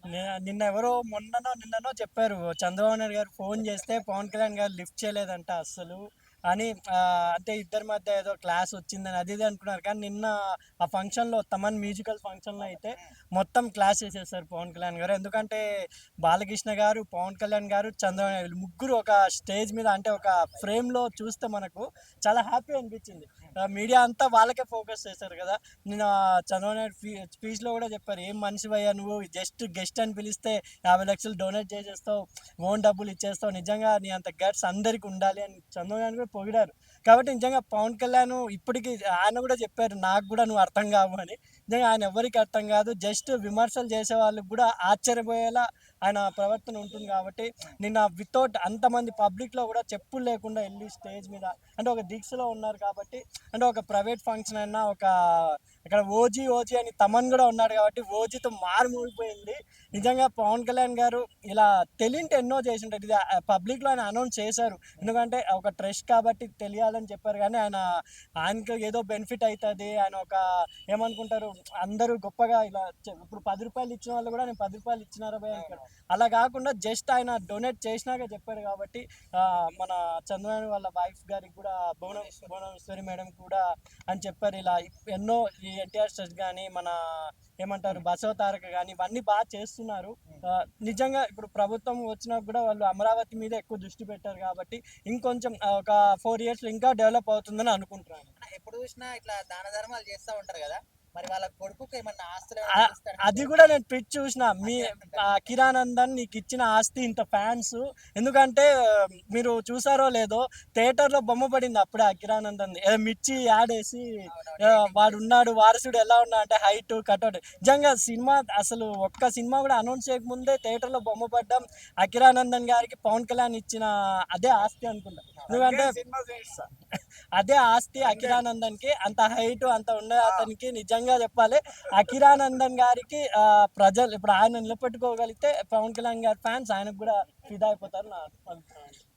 నిన్న ఎవరో నిన్ననో చెప్పారు. చంద్రబాబు నాయుడు గారు ఫోన్ చేస్తే పవన్ కళ్యాణ్ గారు లిఫ్ట్ చేయలేదంట అస్సలు అని. అంటే ఇద్దరి మధ్య ఏదో క్లాస్ వచ్చిందని అది ఇది అనుకున్నారు. కానీ నిన్న ఆ ఫంక్షన్‌లో తమన్ మ్యూజికల్ ఫంక్షన్‌లో అయితే మొత్తం క్లాస్ చేసేసారు పవన్ కళ్యాణ్ గారు. ఎందుకంటే బాలకృష్ణ గారు, పవన్ కళ్యాణ్ గారు, చంద్రబాబు నాయుడు ముగ్గురు ఒక స్టేజ్ మీద అంటే ఒక ఫ్రేమ్‌లో చూస్తే మనకు చాలా హ్యాపీ అనిపించింది. మీడియా అంతా వాళ్ళకే ఫోకస్ చేశారు కదా! నిన్న చంద్రబాబు నాయుడు స్పీచ్‌లో కూడా చెప్పారు. "ఏం మనిషివయ్యా నువ్వు, జస్ట్ గెస్ట్ అని పిలిస్తే 50,00,000 డొనేట్ చేసేస్తావు, ఓన్ డబ్బులు ఇచ్చేస్తావు. నిజంగా నీ అంత గట్స్ అందరికి ఉండాలి" అని చంద్రబాబు నాయుడు కూడా పొగిడారు. కాబట్టి నిజంగా పవన్ కళ్యాణ్ ఇప్పటికి ఆయన కూడా చెప్పారు, "నాకు కూడా నువ్వు అర్థం కావు" అని. నిజంగా ఆయన ఎవ్వరికీ అర్థం కాదు. జస్ట్ విమర్శలు చేసే వాళ్ళకి కూడా ఆశ్చర్యపోయేలా ఆయన ప్రవర్తన ఉంటుంది. కాబట్టి నిన్న వితౌట్ అంతమంది పబ్లిక్‌లో కూడా చెప్పులు లేకుండా ఎళ్లి స్టేజ్ మీద అంటే ఒక దీక్షలో ఉన్నారు కాబట్టి, అంటే ఒక ప్రైవేట్ ఫంక్షన్ అయినా ఒక అక్కడ ఓజీ అని తమన్ కూడా ఉన్నాడు కాబట్టి ఓజీతో మారుమోగిపోయింది. నిజంగా పవన్ కళ్యాణ్ గారు ఇలా తెలింటే ఎన్నో చేసుంటారు. ఇది పబ్లిక్‌లో ఆయన అనౌన్స్ చేశారు. ఎందుకంటే ఒక ట్రస్ట్ కాబట్టి తెలియాలని చెప్పారు. కానీ ఆయనకి ఏదో బెనిఫిట్ అయితది. ఆయన ఒక ఏమనుకుంటారు, అందరూ గొప్పగా ఇలా ఇప్పుడు రూ. 10 ఇచ్చిన వాళ్ళు కూడా నేను రూ. 10 ఇచ్చినారా భయ్ అంటారు. అలా కాకుండా జస్ట్ ఆయన డొనేట్ చేసినాక చెప్పారు కాబట్టి మన చంద్రబాబు వాళ్ళ వైఫ్ గారికి కూడా భువనేశ్వరి మేడం కూడా అని చెప్పారు. ఇలా ఎన్నో ఈ ఎన్టీఆర్ స్ట్రెస్ కానీ మన ఏమంటారు బసవ తారక కానీ ఇవన్నీ బాగా చేస్తున్నారు. నిజంగా ఇప్పుడు ప్రభుత్వం వచ్చినా కూడా వాళ్ళు అమరావతి మీద ఎక్కువ దృష్టి పెట్టారు కాబట్టి ఇంకొంచెం ఒక 4 years ఇంకా డెవలప్ అవుతుందని అనుకుంటున్నాను. ఎప్పుడు చూసినా ఇట్లా దాన ధర్మాలు చేస్తా ఉంటారు కదా, మరి వాళ్ళ కొడుకుకి ఏమన్నా ఆస్తులు అది కూడా నేను పిచ్ చూసిన మీ కిరానందన్ నీకు ఇచ్చిన ఆస్తి ఇంత ఫ్యాన్స్. ఎందుకంటే మీరు చూసారో లేదో థియేటర్లో బొమ్మ పడింది అప్పుడే ఆ కిరానందన్ మిర్చి యాడ్ వేసి వాడు ఉన్నాడు వారసుడు ఎలా ఉన్నా అంటే హైట్ కట్అవుట్. నిజంగా సినిమా అసలు ఒక్క సినిమా కూడా అనౌన్స్ చేయకముందే థియేటర్లో బొమ్మ పడ్డం అకిరానందన్ గారికి పవన్ కళ్యాణ్ ఇచ్చిన అదే ఆస్తి అనుకుంటా. ఎందుకంటే అదే ఆస్తి అకిరానందన్ కి. అంత హైట్ అంత ఉండే అతనికి నిజంగా చెప్పాలి అకిరానందన్ గారికి ప్రజలు ఇప్పుడు ఆయన నిలబెట్టుకోగలిగితే పవన్ కళ్యాణ్ గారి ఫ్యాన్స్ ఆయనకు కూడా ఫిదా అయిపోతారు నా అభిప్రాయం.